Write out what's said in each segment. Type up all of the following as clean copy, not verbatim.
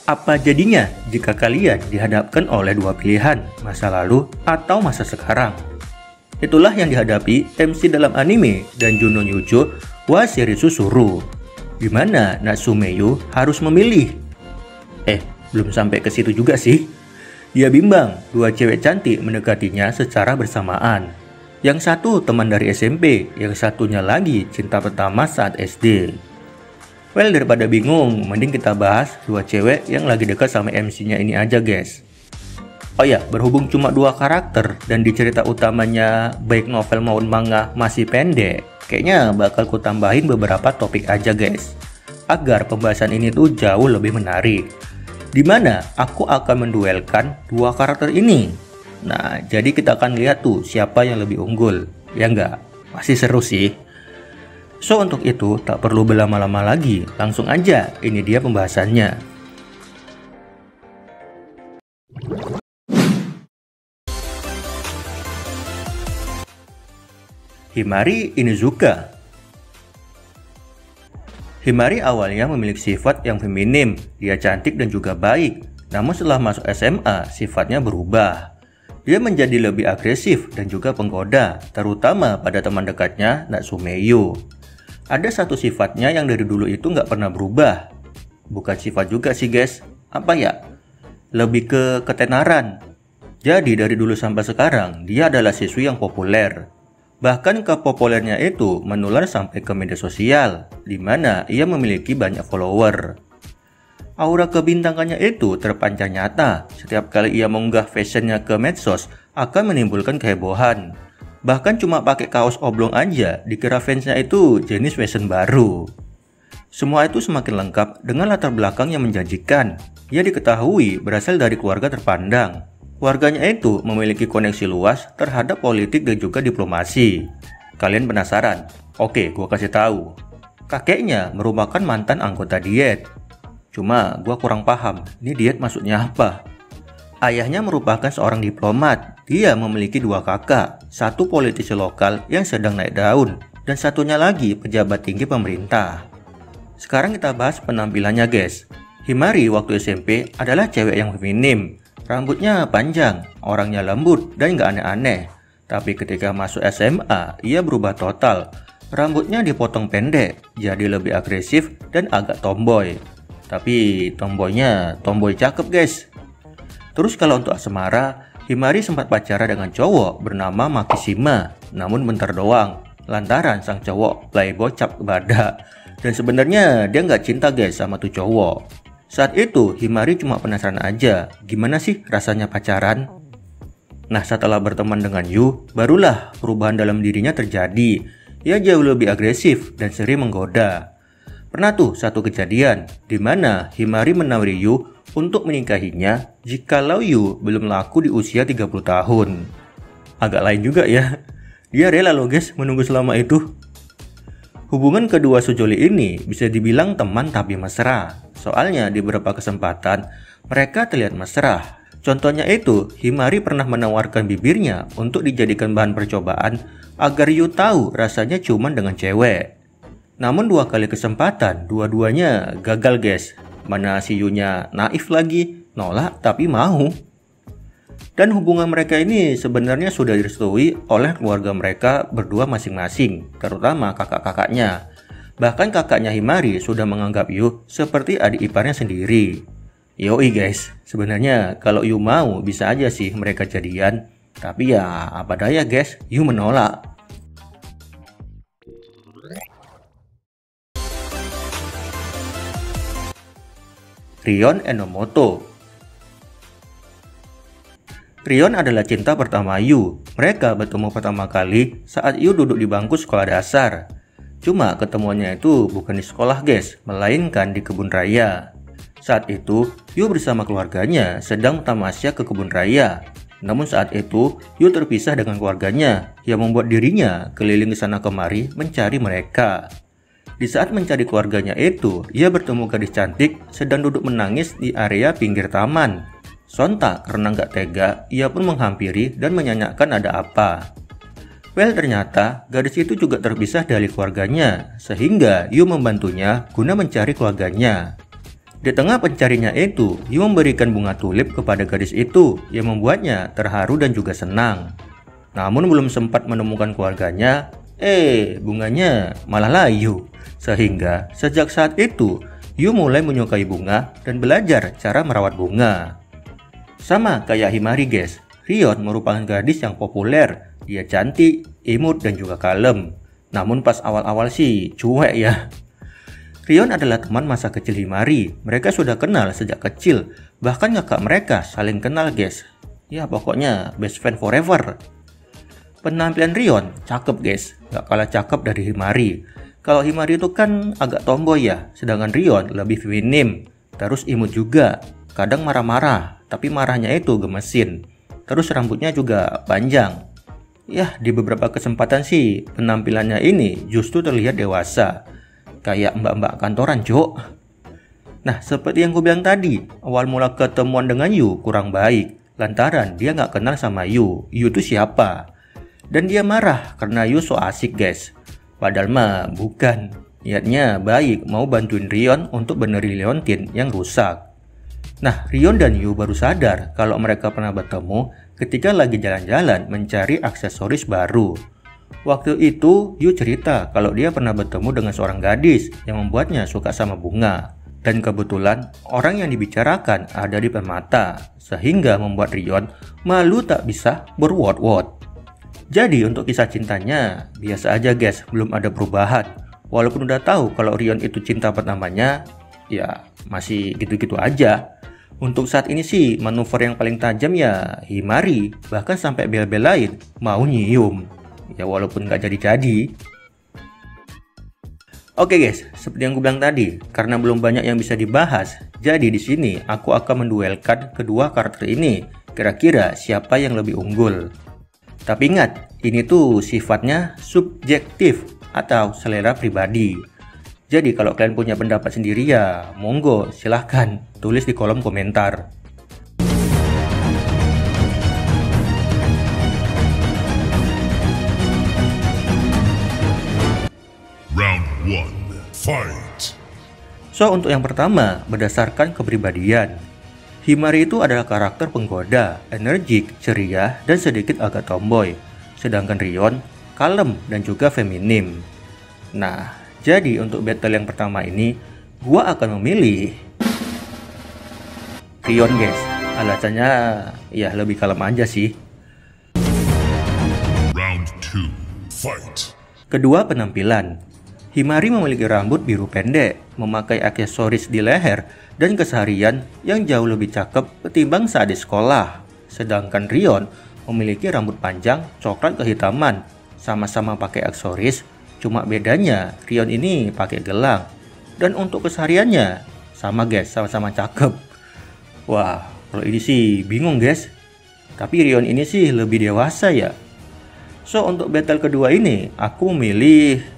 Apa jadinya jika kalian dihadapkan oleh dua pilihan, masa lalu atau masa sekarang? Itulah yang dihadapi MC dalam anime dan Juno Yujo wa Shirisu Suru, di mana Natsumeyu harus memilih. Belum sampai ke situ juga sih. Dia bimbang dua cewek cantik mendekatinya secara bersamaan. Yang satu teman dari SMP, yang satunya lagi cinta pertama saat SD. Well, daripada bingung, mending kita bahas dua cewek yang lagi dekat sama MC-nya ini aja, guys. Oh ya, berhubung cuma dua karakter dan di cerita utamanya baik novel maupun manga masih pendek, kayaknya bakal ku tambahin beberapa topik aja, guys, agar pembahasan ini tuh jauh lebih menarik, dimana aku akan menduelkan dua karakter ini. Nah, jadi kita akan lihat tuh siapa yang lebih unggul, ya enggak? Pasti seru sih. So, untuk itu tak perlu berlama-lama lagi, langsung aja ini dia pembahasannya. Himari Inuzuka. Himari awalnya memiliki sifat yang feminim, dia cantik dan juga baik. Namun setelah masuk SMA, sifatnya berubah. Dia menjadi lebih agresif dan juga penggoda, terutama pada teman dekatnya Natsumeyu. Ada satu sifatnya yang dari dulu itu nggak pernah berubah. Bukan sifat juga sih, guys. Apa ya? Lebih ke ketenaran. Jadi dari dulu sampai sekarang, dia adalah siswi yang populer. Bahkan kepopulernya itu menular sampai ke media sosial, di mana ia memiliki banyak follower. Aura kebintangannya itu terpancar nyata. Setiap kali ia mengunggah fashionnya ke medsos, akan menimbulkan kehebohan. Bahkan cuma pakai kaos oblong aja, dikira fansnya itu jenis fashion baru. Semua itu semakin lengkap dengan latar belakang yang menjanjikan. Ia diketahui berasal dari keluarga terpandang. Keluarganya itu memiliki koneksi luas terhadap politik dan juga diplomasi. Kalian penasaran? Oke, gua kasih tahu. Kakeknya merupakan mantan anggota diet. Cuma gua kurang paham, ini diet maksudnya apa? Ayahnya merupakan seorang diplomat. Dia memiliki dua kakak, satu politisi lokal yang sedang naik daun, dan satunya lagi pejabat tinggi pemerintah. Sekarang kita bahas penampilannya, guys. Himari waktu SMP adalah cewek yang feminim. Rambutnya panjang, orangnya lembut dan gak aneh-aneh. Tapi ketika masuk SMA, ia berubah total. Rambutnya dipotong pendek, jadi lebih agresif dan agak tomboy. Tapi tomboynya tomboy cakep, guys. Terus kalau untuk asmara, Himari sempat pacaran dengan cowok bernama Makishima, namun bentar doang, lantaran sang cowok playboy cap badak. Dan sebenarnya dia nggak cinta, guys, sama tuh cowok. Saat itu Himari cuma penasaran aja, gimana sih rasanya pacaran? Nah, setelah berteman dengan Yu, barulah perubahan dalam dirinya terjadi. Ia jauh lebih agresif dan sering menggoda. Pernah tuh satu kejadian di mana Himari menawari Yu untuk menikahinya jikalau Yu belum laku di usia 30 tahun. Agak lain juga ya. Dia rela loh, guys, menunggu selama itu. Hubungan kedua sejoli ini bisa dibilang teman tapi mesra. Soalnya di beberapa kesempatan mereka terlihat mesra. Contohnya itu, Himari pernah menawarkan bibirnya untuk dijadikan bahan percobaan agar Yu tahu rasanya ciuman dengan cewek. Namun dua kali kesempatan, dua-duanya gagal, guys. Mana si Yu-nya naif lagi, nolak tapi mau. Dan hubungan mereka ini sebenarnya sudah direstui oleh keluarga mereka berdua masing-masing, terutama kakak-kakaknya. Bahkan kakaknya Himari sudah menganggap Yu seperti adik iparnya sendiri. Yoi, guys, sebenarnya kalau Yu mau bisa aja sih mereka jadian. Tapi ya apa daya, guys, Yu menolak. Rion Enomoto. Rion adalah cinta pertama Yu. Mereka bertemu pertama kali saat Yu duduk di bangku sekolah dasar. Cuma ketemuannya itu bukan di sekolah, guys, melainkan di kebun raya. Saat itu, Yu bersama keluarganya sedang tamasya ke kebun raya. Namun saat itu, Yu terpisah dengan keluarganya yang membuat dirinya keliling ke sana kemari mencari mereka. Di saat mencari keluarganya itu, ia bertemu gadis cantik sedang duduk menangis di area pinggir taman. Sontak karena nggak tega, ia pun menghampiri dan menanyakan ada apa. Well, ternyata gadis itu juga terpisah dari keluarganya, sehingga Yu membantunya guna mencari keluarganya. Di tengah pencarinya itu, Yu memberikan bunga tulip kepada gadis itu yang membuatnya terharu dan juga senang. Namun belum sempat menemukan keluarganya, bunganya malah layu. Sehingga sejak saat itu, Yu mulai menyukai bunga dan belajar cara merawat bunga. Sama kayak Himari guys, Rion merupakan gadis yang populer. Dia cantik, imut dan juga kalem. Namun pas awal-awal sih cuek ya. Rion adalah teman masa kecil Himari. Mereka sudah kenal sejak kecil. Bahkan kakak mereka saling kenal guys. Ya pokoknya best friend forever. Penampilan Rion cakep guys. Gak kalah cakep dari Himari. Kalau Himari itu kan agak tomboy ya. Sedangkan Rion lebih feminim. Terus imut juga. Kadang marah-marah. Tapi marahnya itu gemesin. Terus rambutnya juga panjang. Ya di beberapa kesempatan sih penampilannya ini justru terlihat dewasa. Kayak mbak-mbak kantoran, Cok. Nah, seperti yang gue bilang tadi, awal mula ketemuan dengan Yu kurang baik. Lantaran dia nggak kenal sama Yu. Yu itu siapa? Dan dia marah karena Yu so asik, guys. Padahal mah bukan. Niatnya baik, mau bantuin Rion untuk benerin Leontin yang rusak. Nah, Rion dan Yu baru sadar kalau mereka pernah bertemu ketika lagi jalan-jalan mencari aksesoris baru. Waktu itu, Yu cerita kalau dia pernah bertemu dengan seorang gadis yang membuatnya suka sama bunga. Dan kebetulan, orang yang dibicarakan ada di permata, sehingga membuat Rion malu tak bisa berword-word. Jadi untuk kisah cintanya, biasa aja guys, belum ada perubahan. Walaupun udah tahu kalau Rion itu cinta pertamanya, ya masih gitu-gitu aja. Untuk saat ini sih, manuver yang paling tajam ya Himari, bahkan sampai bel-belain mau nyium. Ya walaupun gak jadi-jadi. Oke guys, seperti yang gue bilang tadi, karena belum banyak yang bisa dibahas, jadi di sini aku akan menduelkan kedua karakter ini. Kira-kira siapa yang lebih unggul? Tapi ingat, ini tuh sifatnya subjektif atau selera pribadi. Jadi kalau kalian punya pendapat sendiri ya, monggo silahkan tulis di kolom komentar. Round 1, fight! So, untuk yang pertama, berdasarkan kepribadian. Himari itu adalah karakter penggoda, energik, ceria, dan sedikit agak tomboy. Sedangkan Rion, kalem dan juga feminim. Nah, jadi untuk battle yang pertama ini, gua akan memilih Rion guys. Alasannya, ya lebih kalem aja sih. Round 2, fight! Kedua, penampilan. Himari memiliki rambut biru pendek, memakai aksesoris di leher, dan keseharian yang jauh lebih cakep ketimbang saat di sekolah. Sedangkan Rion memiliki rambut panjang, coklat kehitaman, sama-sama pakai aksesoris, cuma bedanya Rion ini pakai gelang. Dan untuk kesehariannya, sama guys, sama-sama cakep. Wah, kalau ini sih bingung guys. Tapi Rion ini sih lebih dewasa ya. So, untuk battle kedua ini, aku memilih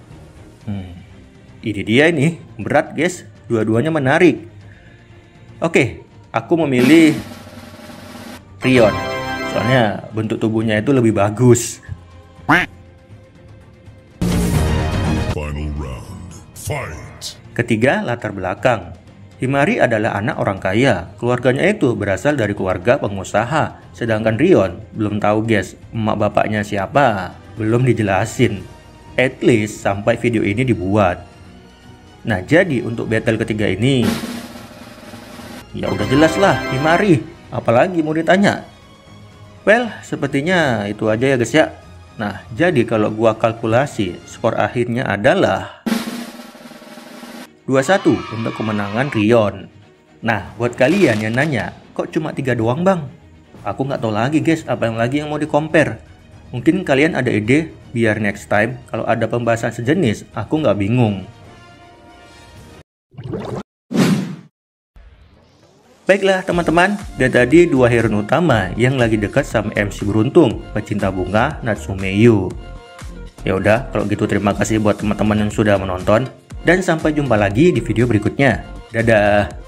ini dia ini, berat guys, dua-duanya menarik. Oke, aku memilih Rion. Soalnya bentuk tubuhnya itu lebih bagus. Final round, fight! Ketiga, latar belakang. Himari adalah anak orang kaya. Keluarganya itu berasal dari keluarga pengusaha. Sedangkan Rion belum tahu guys, emak bapaknya siapa. Belum dijelasin. At least sampai video ini dibuat. Nah, jadi untuk battle ketiga ini, ya udah jelas lah Himari. Apalagi mau ditanya? Well, sepertinya itu aja ya guys ya. Nah, jadi kalau gua kalkulasi, skor akhirnya adalah 2-1 untuk kemenangan Rion. Nah, buat kalian yang nanya, kok cuma 3 doang bang? Aku nggak tahu lagi guys, apa yang lagi yang mau di-compare. Mungkin kalian ada ide, biar next time kalau ada pembahasan sejenis, aku nggak bingung. Baiklah teman-teman, dan tadi dua hero utama yang lagi dekat sama MC beruntung, pecinta bunga Natsume Yu. Ya udah, kalau gitu terima kasih buat teman-teman yang sudah menonton, dan sampai jumpa lagi di video berikutnya. Dadah.